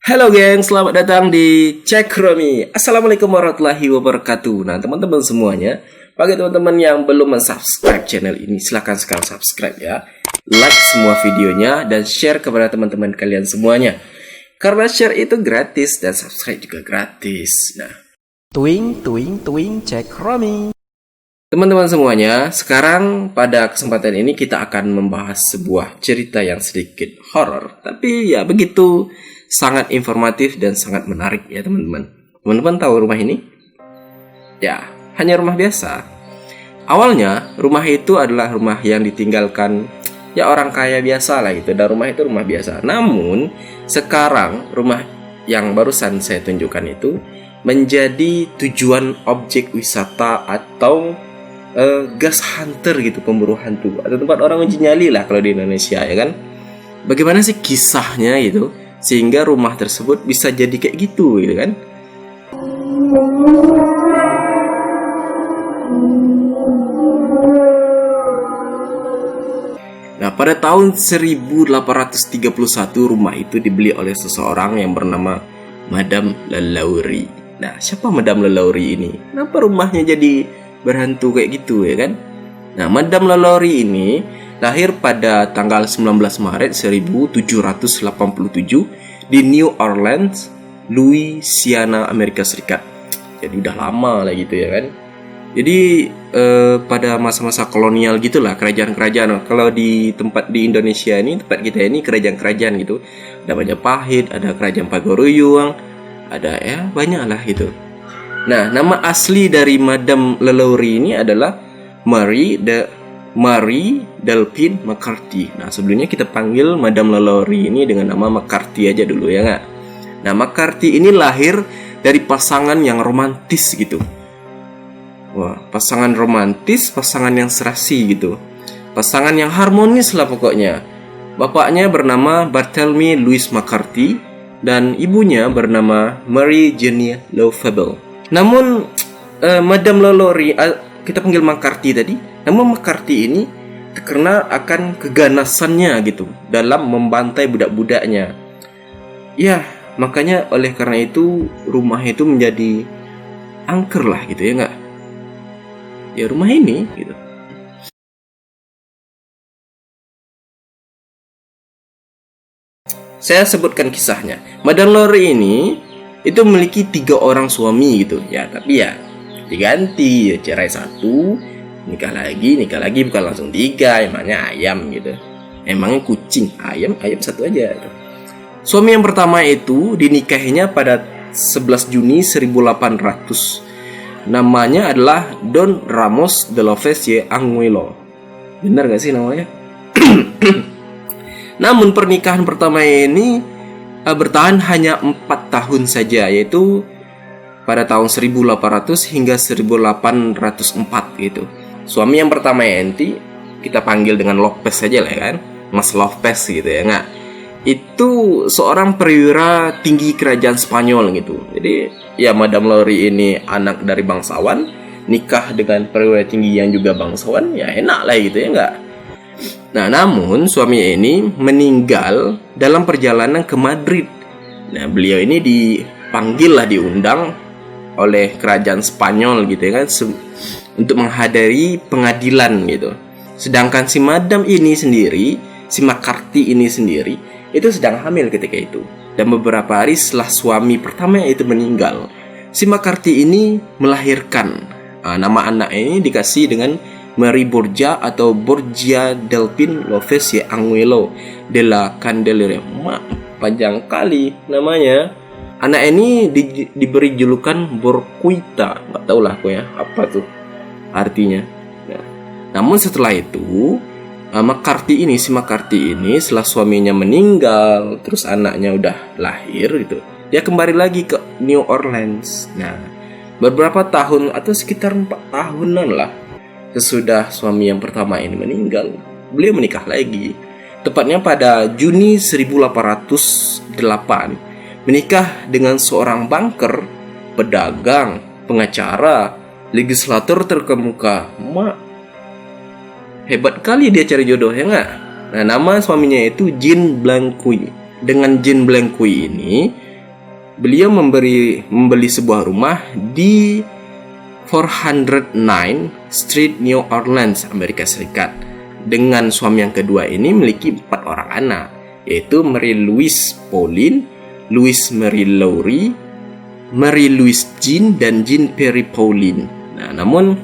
Halo geng, selamat datang di Cek Romi. Assalamualaikum warahmatullahi wabarakatuh. Nah teman-teman semuanya, bagi teman-teman yang belum subscribe channel ini, silahkan sekarang subscribe ya. Like semua videonya dan share kepada teman-teman kalian semuanya. Karena share itu gratis dan subscribe juga gratis. Nah, Tuing Cek Romi. teman-teman semuanya, sekarang pada kesempatan ini kita akan membahas sebuah cerita yang sedikit horor, tapi ya begitu sangat informatif dan sangat menarik ya teman-teman. Teman-teman tahu rumah ini? Ya, hanya rumah biasa. Awalnya rumah itu adalah rumah yang ditinggalkan ya orang kaya biasa lah gitu, dan rumah itu rumah biasa. Namun sekarang rumah yang barusan saya tunjukkan itu menjadi tujuan objek wisata atau ghost hunter gitu, pemburu hantu atau tempat orang uji nyali lah kalau di Indonesia ya kan. Bagaimana sih kisahnya gitu sehingga rumah tersebut bisa jadi kayak gitu kan? Nah, pada tahun 1831 rumah itu dibeli oleh seseorang yang bernama Madame Lalaurie. Nah, siapa Madame Lalaurie ini? Kenapa rumahnya jadi berhantu kayak gitu ya kan? Nah, Madame Lalaurie ini lahir pada tanggal 19 Maret 1787 di New Orleans, Louisiana, Amerika Serikat. Jadi udah lama lah gitu ya kan. Jadi pada masa-masa kolonial gitulah, kerajaan-kerajaan. Kalau di tempat di Indonesia ini, tempat kita ini kerajaan-kerajaan gitu. Ada Majapahit, ada Kerajaan Pagaruyung, ada ya banyak lah gitu. Nah, nama asli dari Madame Lalaurie ini adalah Marie Delphine McCarthy. Nah, sebelumnya kita panggil Madame Lalaurie ini dengan nama McCarthy aja dulu ya nggak? Nah, McCarthy ini lahir dari pasangan yang romantis gitu. Wah, pasangan romantis, pasangan yang serasi gitu. Pasangan yang harmonis lah pokoknya. Bapaknya bernama Barthélemy Louis McCarthy dan ibunya bernama Marie Jenny Lefebvre. Namun Madame Lalaurie, kita panggil McCarthy tadi, namun McCarthy ini terkenal akan keganasannya gitu dalam membantai budak-budaknya. Ya, makanya oleh karena itu rumah itu menjadi angker lah gitu ya nggak? Ya rumah ini gitu. Saya sebutkan kisahnya. Madame Lalaurie ini itu memiliki 3 orang suami gitu ya, tapi ya diganti ya, cerai 1, nikah lagi bukan langsung 3, emangnya ayam gitu, emangnya kucing, ayam 1 aja gitu. Suami yang pertama itu dinikahinya pada 11 Juni 1800. Namanya adalah Don Ramos de Lopez Anguilo. Benar gak sih namanya? Namun pernikahan pertama ini bertahan hanya 4 tahun saja, yaitu pada tahun 1800 hingga 1804 gitu. Suami yang pertama enti kita panggil dengan Lopez saja lah kan, Mas Lopez gitu ya nggak? Itu seorang perwira tinggi kerajaan Spanyol gitu. Jadi ya Madame Lalaurie ini anak dari bangsawan, nikah dengan perwira tinggi yang juga bangsawan, ya enak lah gitu ya nggak? Nah, namun suami ini meninggal dalam perjalanan ke Madrid. Nah, beliau ini diundang oleh kerajaan Spanyol gitu ya kan, untuk menghadiri pengadilan gitu. Sedangkan si Madam ini sendiri, si McCarthy ini sendiri, itu sedang hamil ketika itu. Dan beberapa hari setelah suami pertama itu meninggal, si McCarthy ini melahirkan. Nama anak ini dikasih dengan Marie Borgia atau Borgia Delphine Lopez Anguilo de la Candelaria. Panjang kali namanya. Anak ini diberi julukan Borquita. Nggak tahu lah aku ya apa tuh artinya. Nah, namun setelah itu si McCarthy ini setelah suaminya meninggal, terus anaknya udah lahir gitu, dia kembali lagi ke New Orleans. Nah, beberapa tahun atau sekitar 4 tahunan lah sesudah suami yang pertama ini meninggal, beliau menikah lagi. Tepatnya pada Juni 1808, menikah dengan seorang banker, pedagang, pengacara, legislator terkemuka. Hebat kali dia cari jodoh ya nggak? Nah, nama suaminya itu Jean Blanqui. Dengan Jean Blanqui ini, beliau membeli sebuah rumah di 409 Street, New Orleans, Amerika Serikat. Dengan suami yang kedua ini memiliki 4 orang anak, yaitu Mary Louise Pauline, Louise Mary Lowry, Mary Louise Jean, dan Jean Perry Pauline. Nah, namun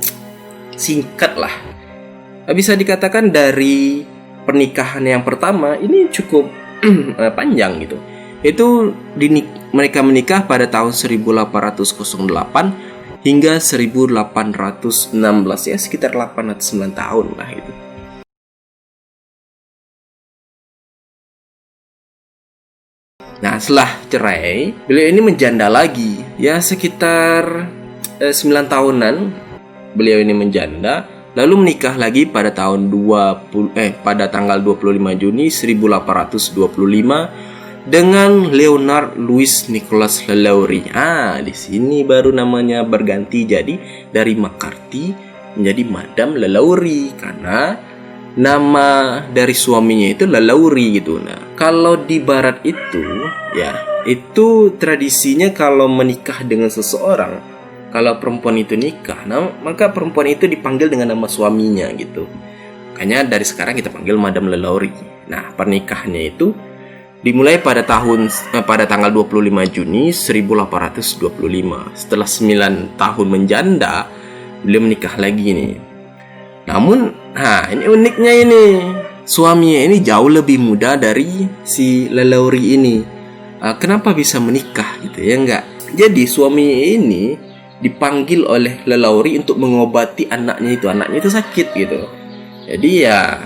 singkatlah, bisa dikatakan dari pernikahan yang pertama ini cukup panjang gitu. Itu mereka menikah pada tahun 1808 hingga 1816, ya sekitar 8 atau 9 tahun lah itu. Nah, setelah cerai, beliau ini menjanda lagi. Ya sekitar 9 tahunan beliau ini menjanda, lalu menikah lagi pada tahun pada tanggal 25 Juni 1825 dengan Leonard Louis Nicholas Lowry. Di sini baru namanya berganti jadi dari McCarthy menjadi Madame Lowry karena nama dari suaminya itu Lowry gitu. Nah, kalau di barat itu ya, itu tradisinya kalau menikah dengan seseorang, kalau perempuan itu nikah, maka perempuan itu dipanggil dengan nama suaminya gitu. Makanya dari sekarang kita panggil Madame Lowry. Nah, pernikahannya itu dimulai pada tanggal 25 Juni 1825. Setelah 9 tahun menjanda, beliau menikah lagi nih. Namun, ini uniknya ini, suaminya ini jauh lebih muda dari si Lowry ini. Kenapa bisa menikah gitu ya enggak? Jadi suaminya ini dipanggil oleh Lowry untuk mengobati anaknya itu sakit gitu. Jadi ya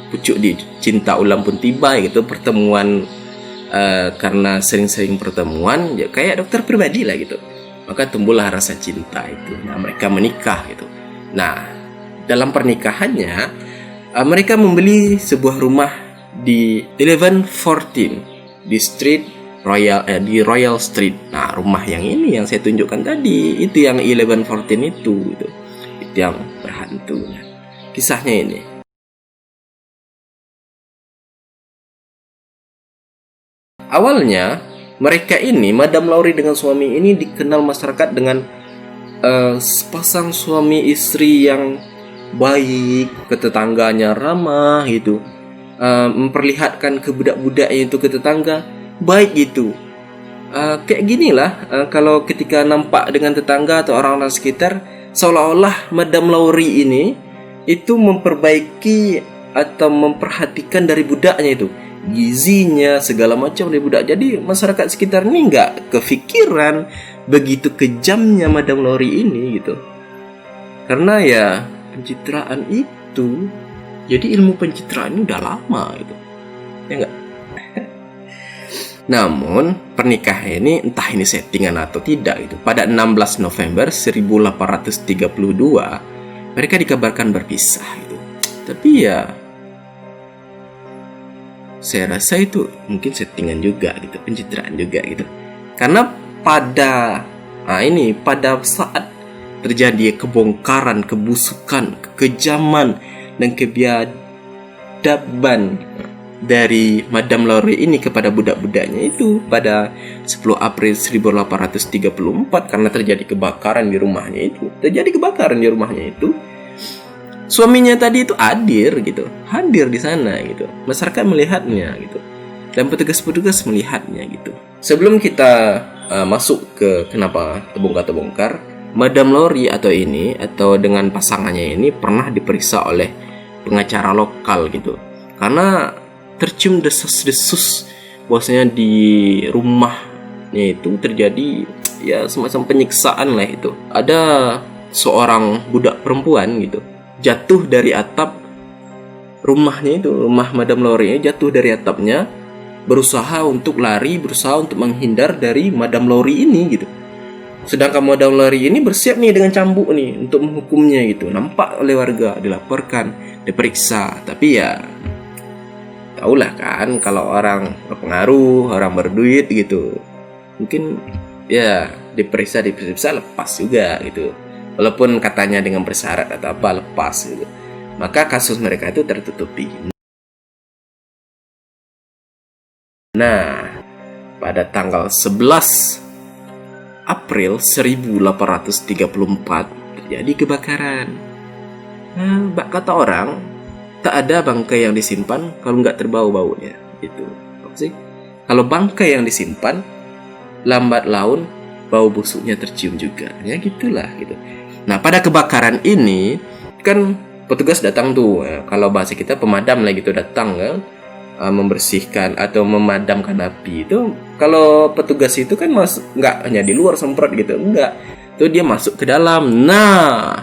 pucuk di cinta ulam pun tiba gitu, pertemuan karena sering-sering pertemuan ya kayak dokter pribadi lah gitu. Maka tumbuhlah rasa cinta itu. Nah, mereka menikah gitu. Nah, dalam pernikahannya mereka membeli sebuah rumah di 1114 di di Royal Street. Nah, rumah yang ini yang saya tunjukkan tadi, itu yang 1114 itu yang berhantu. Kisahnya ini. Awalnya mereka ini, Madame Lowry dengan suami ini dikenal masyarakat dengan sepasang suami istri yang baik, ke tetangganya ramah gitu, memperlihatkan ke budak-budaknya itu ke tetangga baik gitu. Kayak ginilah kalau ketika nampak dengan tetangga atau orang-orang sekitar, seolah-olah Madame Lowry ini itu memperbaiki atau memperhatikan dari budaknya itu, gizinya segala macam dari budak. Jadi masyarakat sekitar ini nggak kepikiran begitu kejamnya Madame Lowry ini gitu. Karena ya pencitraan itu, jadi ilmu pencitraan ini udah lama gitu, ya nggak? Namun pernikahan ini entah ini settingan atau tidak itu, pada 16 November 1832 mereka dikabarkan berpisah gitu. Tapi ya saya rasa itu mungkin settingan juga gitu, pencitraan juga gitu. Karena pada saat terjadi kebongkaran, kebusukan, kekejaman dan kebiadaban dari Madame Lowry ini kepada budak-budaknya itu pada 10 April 1834, karena terjadi kebakaran di rumahnya itu. Suaminya tadi itu hadir di sana gitu. Masyarakat melihatnya gitu. Dan petugas-petugas melihatnya gitu. Sebelum kita masuk ke kenapa terbongkar, Madame Lowry atau dengan pasangannya ini pernah diperiksa oleh pengacara lokal gitu. Karena tercium desas-desus bahwasanya di rumahnya itu terjadi ya semacam penyiksaan lah itu. Ada seorang budak perempuan gitu jatuh dari atap rumahnya itu, rumah Madame Lowry jatuh dari atapnya, berusaha untuk menghindar dari Madame Lowry ini gitu. Sedangkan Madame Lowry ini bersiap nih dengan cambuk nih untuk menghukumnya gitu. Nampak oleh warga, dilaporkan, diperiksa. Tapi ya taulah kan kalau orang berpengaruh, orang berduit gitu, mungkin ya diperiksa lepas juga gitu. Walaupun katanya dengan bersyarat atau apa, lepas gitu. Maka kasus mereka itu tertutupi. Nah, pada tanggal 11 April 1834 terjadi kebakaran. Nah, kata orang, tak ada bangkai yang disimpan kalau nggak terbau baunya. Itu apa sih? Kalau bangkai yang disimpan, lambat laun bau busuknya tercium juga. Ya gitulah gitu. Nah, pada kebakaran ini kan petugas datang tuh. Kalau bahasa kita pemadam lah gitu datang kan, membersihkan atau memadamkan api. Itu kalau petugas itu kan nggak hanya di luar semprot gitu, enggak. Tuh dia masuk ke dalam. Nah,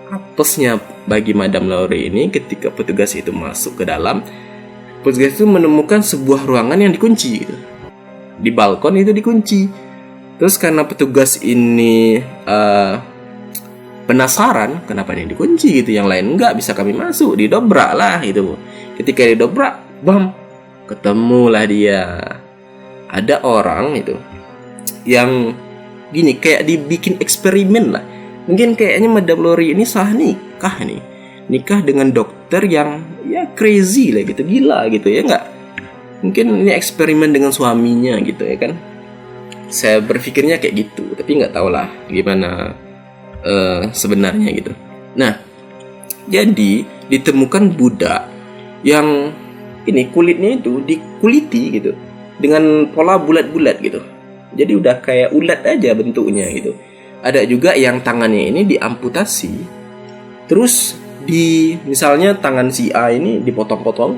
apesnya bagi Madam Laure ini ketika petugas itu masuk ke dalam, petugas itu menemukan sebuah ruangan yang dikunci gitu. Di balkon itu dikunci. Terus karena petugas ini penasaran kenapa ini dikunci gitu, yang lain enggak, bisa kami masuk, didobrak lah gitu. Ketika didobrak, bam, ketemulah dia. Ada orang itu yang gini, kayak dibikin eksperimen lah. Mungkin kayaknya Madam Laure ini salah nikah nih. Nikah dengan dokter yang ya crazy lah gitu, gila gitu ya enggak? Mungkin ini eksperimen dengan suaminya gitu ya kan. Saya berpikirnya kayak gitu, tapi nggak tahu lah gimana sebenarnya gitu. Nah, jadi ditemukan budak yang ini kulitnya itu dikuliti gitu dengan pola bulat-bulat gitu. Jadi udah kayak ulat aja bentuknya gitu. Ada juga yang tangannya ini diamputasi. Terus misalnya tangan si A ini dipotong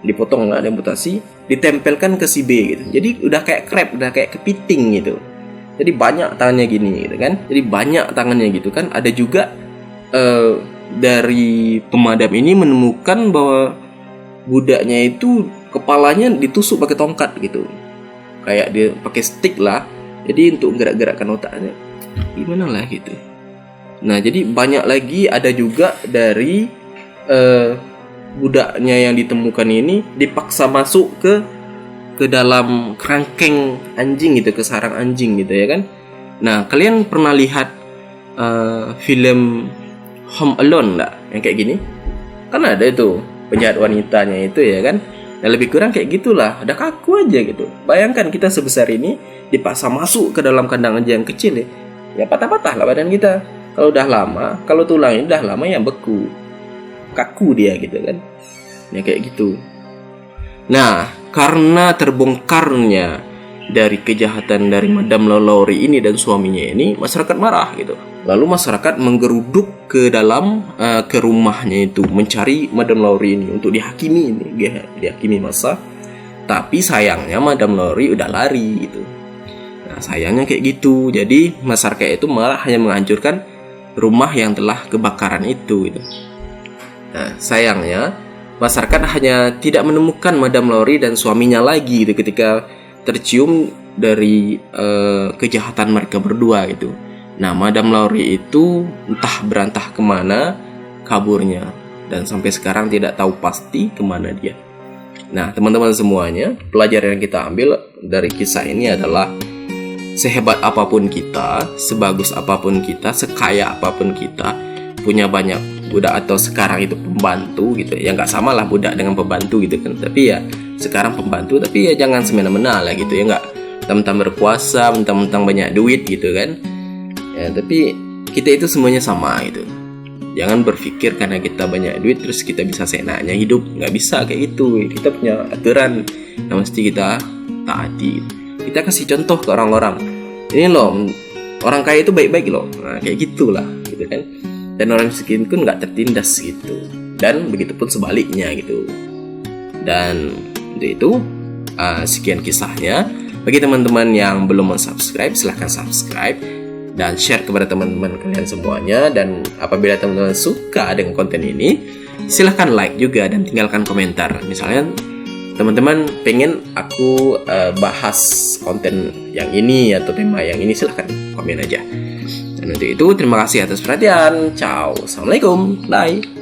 nggak diamputasi, ditempelkan ke si B gitu. Jadi udah kayak krep, udah kayak kepiting gitu. Jadi banyak tangannya gini gitu kan. Jadi banyak tangannya gitu kan. Ada juga dari pemadam ini menemukan bahwa budaknya itu kepalanya ditusuk pakai tongkat gitu. Kayak dia pakai stick lah. Jadi untuk gerak-gerakkan otaknya gimana lah gitu. Nah, jadi banyak lagi, ada juga dari budaknya yang ditemukan ini dipaksa masuk ke dalam kerangkeng anjing gitu, ke sarang anjing gitu ya kan. Nah, kalian pernah lihat film Home Alone nggak? Yang kayak gini kan ada itu penjahat wanitanya itu ya kan. Nah, lebih kurang kayak gitulah, ada kaku aja gitu. Bayangkan kita sebesar ini dipaksa masuk ke dalam kandang anjing yang kecil ya patah-patah lah badan kita. Kalau udah lama, kalau tulangnya udah lama ya beku, kaku dia gitu kan. Ya kayak gitu. Nah, karena terbongkarnya dari kejahatan dari Madam Laure ini dan suaminya ini, masyarakat marah gitu. Lalu masyarakat menggeruduk ke dalam ke rumahnya itu mencari Madam Laure ini untuk dihakimi massa. Tapi sayangnya Madam Laure udah lari gitu. Nah, sayangnya kayak gitu. Jadi masyarakat itu malah hanya menghancurkan rumah yang telah kebakaran itu gitu. Nah, sayangnya masyarakat hanya tidak menemukan Madam Laure dan suaminya lagi gitu ketika tercium dari kejahatan mereka berdua gitu. Nah, Madam Laure itu entah berantah kemana kaburnya, dan sampai sekarang tidak tahu pasti kemana dia. Nah, teman-teman semuanya, pelajaran yang kita ambil dari kisah ini adalah sehebat apapun kita, sebagus apapun kita, sekaya apapun kita, punya banyak budak atau sekarang itu pembantu gitu ya, nggak sama lah budak dengan pembantu gitu kan. Tapi ya sekarang pembantu, tapi ya jangan semena-mena lah gitu ya, nggak mentang-mentang berkuasa, mentang-mentang banyak duit gitu kan ya. Tapi kita itu semuanya sama gitu. Jangan berpikir karena kita banyak duit terus kita bisa seenaknya hidup. Nggak bisa kayak gitu. Kita punya aturan yang mesti kita taati. Kita kasih contoh ke orang-orang. Ini loh, orang kaya itu baik-baik loh. Nah, kayak gitulah gitu kan. Dan orang miskin pun nggak tertindas gitu. Dan begitupun sebaliknya gitu. Dan untuk itu sekian kisahnya. Bagi teman-teman yang belum subscribe, silahkan subscribe dan share kepada teman-teman kalian semuanya. Dan apabila teman-teman suka dengan konten ini, silahkan like juga dan tinggalkan komentar. Misalnya teman-teman pengen aku bahas konten yang ini atau tema yang ini, silahkan komen aja. Dan untuk itu terima kasih atas perhatian. Ciao, assalamualaikum, bye.